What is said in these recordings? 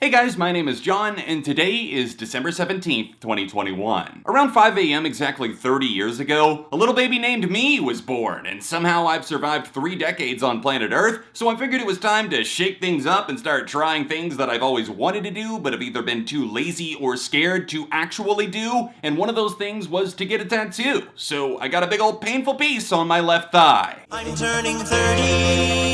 Hey guys, my name is John, and today is December 17th, 2021. Around 5 a.m. exactly 30 years ago, a little baby named me was born, and somehow I've survived 3 decades on planet Earth, so I figured it was time to shake things up and start trying things that I've always wanted to do, but have either been too lazy or scared to actually do, and one of those things was to get a tattoo. So I got a big old painful piece on my left thigh. I'm turning 30.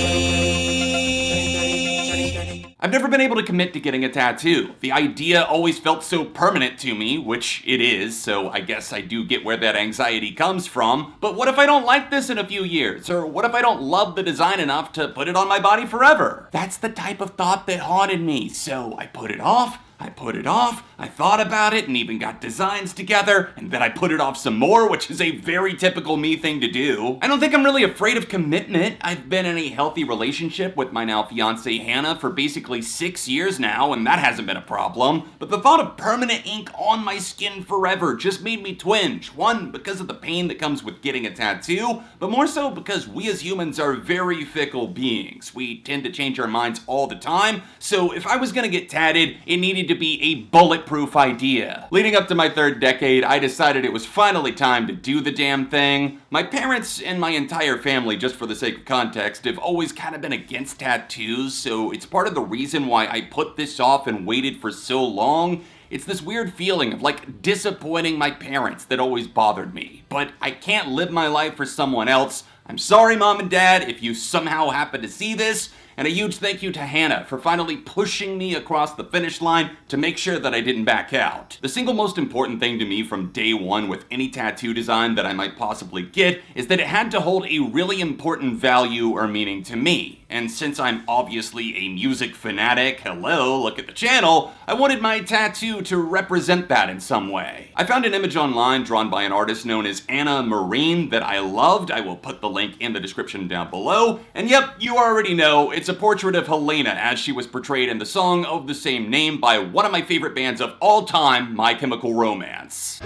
I've never been able to commit to getting a tattoo. The idea always felt so permanent to me, which it is, so I guess I do get where that anxiety comes from. But what if I don't like this in a few years? Or what if I don't love the design enough to put it on my body forever? That's the type of thought that haunted me, so I put it off. I thought about it and even got designs together, and then I put it off some more, which is a very typical me thing to do. I don't think I'm really afraid of commitment. I've been in a healthy relationship with my now fiancée Hannah for basically 6 years now, and that hasn't been a problem. But the thought of permanent ink on my skin forever just made me twinge. One, because of the pain that comes with getting a tattoo, but more so because we as humans are very fickle beings. We tend to change our minds all the time, so if I was gonna get tatted, it needed to be a bulletproof idea. Leading up to my 3rd decade, I decided it was finally time to do the damn thing. My parents and my entire family, just for the sake of context, have always kind of been against tattoos, so it's part of the reason why I put this off and waited for so long. It's this weird feeling of like disappointing my parents that always bothered me. But I can't live my life for someone else. I'm sorry, Mom and Dad, if you somehow happen to see this. And a huge thank you to Hannah for finally pushing me across the finish line to make sure that I didn't back out. The single most important thing to me from day one with any tattoo design that I might possibly get is that it had to hold a really important value or meaning to me. And since I'm obviously a music fanatic, hello, look at the channel, I wanted my tattoo to represent that in some way. I found an image online drawn by an artist known as Anna Marine that I loved. I will put the link in the description down below. And yep, you already know, it's a portrait of Helena as she was portrayed in the song of the same name by one of my favorite bands of all time, My Chemical Romance.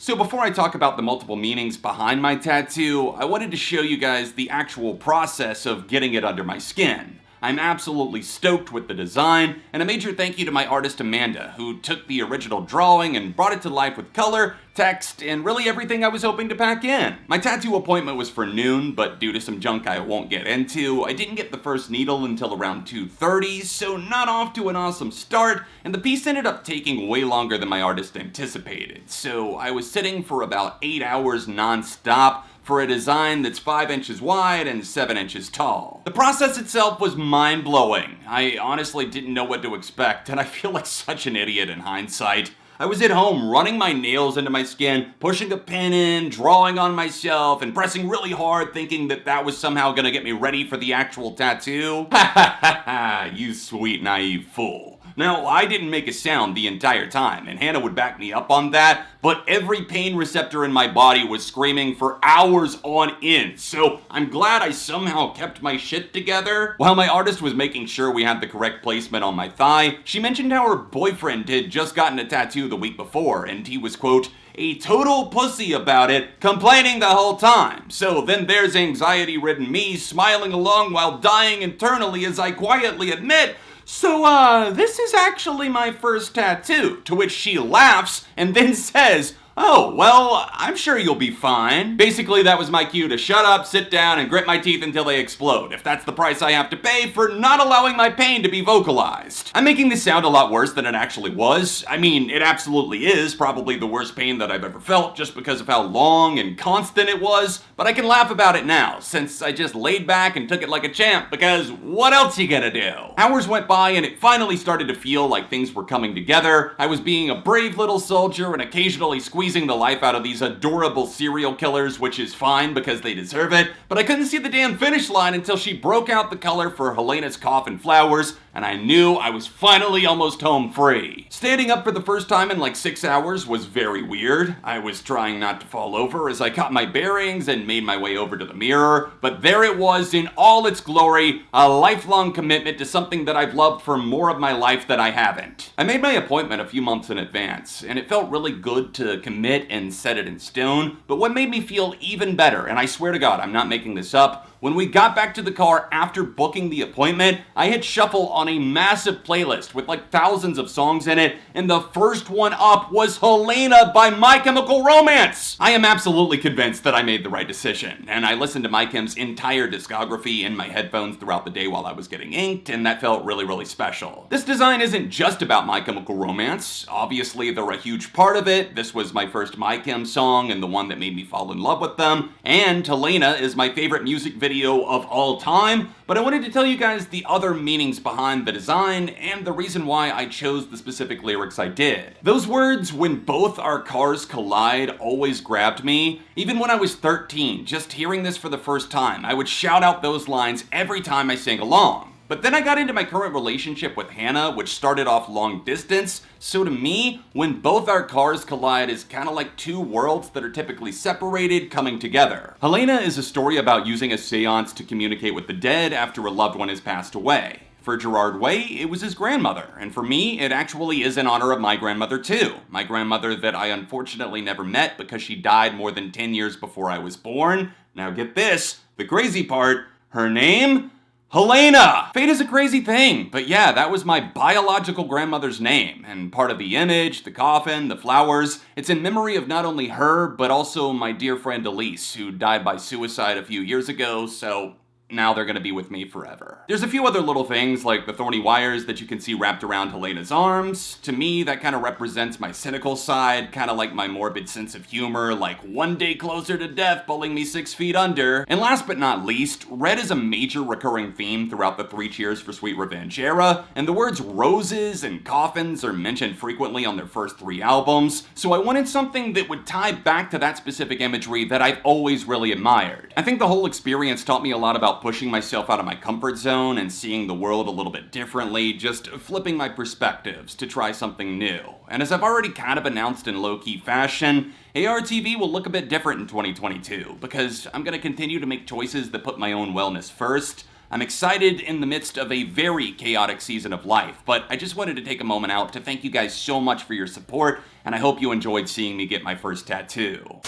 So before I talk about the multiple meanings behind my tattoo, I wanted to show you guys the actual process of getting it under my skin. I'm absolutely stoked with the design, and a major thank you to my artist Amanda, who took the original drawing and brought it to life with color, text, and really everything I was hoping to pack in. My tattoo appointment was for noon, but due to some junk I won't get into, I didn't get the first needle until around 2:30, so not off to an awesome start, and the piece ended up taking way longer than my artist anticipated. So I was sitting for about 8 hours non-stop, for a design that's 5 inches wide and 7 inches tall. The process itself was mind-blowing. I honestly didn't know what to expect, and I feel like such an idiot in hindsight. I was at home running my nails into my skin, pushing a pen in, drawing on myself, and pressing really hard thinking that that was somehow gonna get me ready for the actual tattoo. Ha ha ha ha, you sweet naive fool. Now, I didn't make a sound the entire time, and Hannah would back me up on that, but every pain receptor in my body was screaming for hours on end, so I'm glad I somehow kept my shit together. While my artist was making sure we had the correct placement on my thigh, she mentioned how her boyfriend had just gotten a tattoo the week before, and he was, quote, a total pussy about it, complaining the whole time. So then there's anxiety-ridden me smiling along while dying internally as I quietly admit, so, this is actually my first tattoo, to which she laughs and then says, oh, well, I'm sure you'll be fine. Basically, that was my cue to shut up, sit down, and grit my teeth until they explode, if that's the price I have to pay for not allowing my pain to be vocalized. I'm making this sound a lot worse than it actually was. I mean, it absolutely is probably the worst pain that I've ever felt just because of how long and constant it was, but I can laugh about it now, since I just laid back and took it like a champ, because what else you gonna do? Hours went by and it finally started to feel like things were coming together. I was being a brave little soldier and occasionally squeezing the life out of these adorable serial killers, which is fine because they deserve it, but I couldn't see the damn finish line until she broke out the color for Helena's coffin flowers, and I knew I was finally almost home free. Standing up for the first time in like 6 hours was very weird. I was trying not to fall over as I got my bearings and made my way over to the mirror, but there it was in all its glory, a lifelong commitment to something that I've loved for more of my life that I haven't. I made my appointment a few months in advance, and it felt really good to commit and set it in stone, but what made me feel even better, and I swear to God, I'm not making this up, When we got back to the car after booking the appointment, I hit shuffle on a massive playlist with like thousands of songs in it, and the first one up was Helena by My Chemical Romance! I am absolutely convinced that I made the right decision, and I listened to My Chem's entire discography in my headphones throughout the day while I was getting inked, and that felt really, really special. This design isn't just about My Chemical Romance. Obviously, they're a huge part of it. This was my first My Chem song and the one that made me fall in love with them, and Helena is my favorite music video of all time, but I wanted to tell you guys the other meanings behind the design and the reason why I chose the specific lyrics I did. Those words, "when both our cars collide," always grabbed me. Even when I was 13, just hearing this for the first time, I would shout out those lines every time I sang along. But then I got into my current relationship with Hannah, which started off long distance, so to me, when both our cars collide is kinda like two worlds that are typically separated coming together. Helena is a story about using a seance to communicate with the dead after a loved one has passed away. For Gerard Way, it was his grandmother, and for me, it actually is in honor of my grandmother too. My grandmother that I unfortunately never met because she died more than 10 years before I was born. Now get this, the crazy part, her name? Helena! Fate is a crazy thing, but yeah, that was my biological grandmother's name, and part of the image, the coffin, the flowers, it's in memory of not only her, but also my dear friend Elise, who died by suicide a few years ago, so now they're gonna be with me forever. There's a few other little things like the thorny wires that you can see wrapped around Helena's arms. To me, that kind of represents my cynical side, kind of like my morbid sense of humor, like one day closer to death pulling me 6 feet under. And last but not least, red is a major recurring theme throughout the Three Cheers for Sweet Revenge era, and the words roses and coffins are mentioned frequently on their first 3 albums, so I wanted something that would tie back to that specific imagery that I've always really admired. I think the whole experience taught me a lot about pushing myself out of my comfort zone and seeing the world a little bit differently, just flipping my perspectives to try something new. And as I've already kind of announced in low-key fashion, ARTV will look a bit different in 2022, because I'm gonna continue to make choices that put my own wellness first. I'm excited in the midst of a very chaotic season of life, but I just wanted to take a moment out to thank you guys so much for your support, and I hope you enjoyed seeing me get my first tattoo.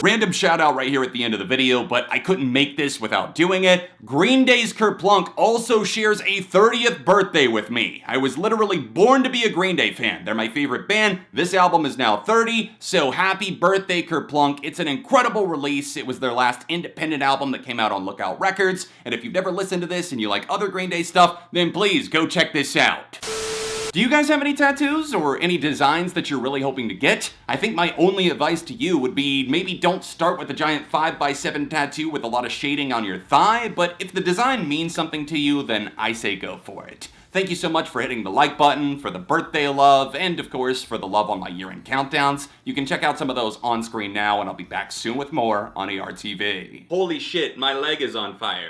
Random shout out right here at the end of the video, but I couldn't make this without doing it. Green Day's Kerplunk also shares a 30th birthday with me. I was literally born to be a Green Day fan. They're my favorite band. This album is now 30, so happy birthday Kerplunk. It's an incredible release. It was their last independent album that came out on Lookout Records, and if you've never listened to this and you like other Green Day stuff, then please go check this out. Do you guys have any tattoos or any designs that you're really hoping to get? I think my only advice to you would be maybe don't start with a giant 5x7 tattoo with a lot of shading on your thigh, but if the design means something to you, then I say go for it. Thank you so much for hitting the like button, for the birthday love, and of course for the love on my year-end countdowns. You can check out some of those on screen now, and I'll be back soon with more on ARTV. Holy shit, my leg is on fire.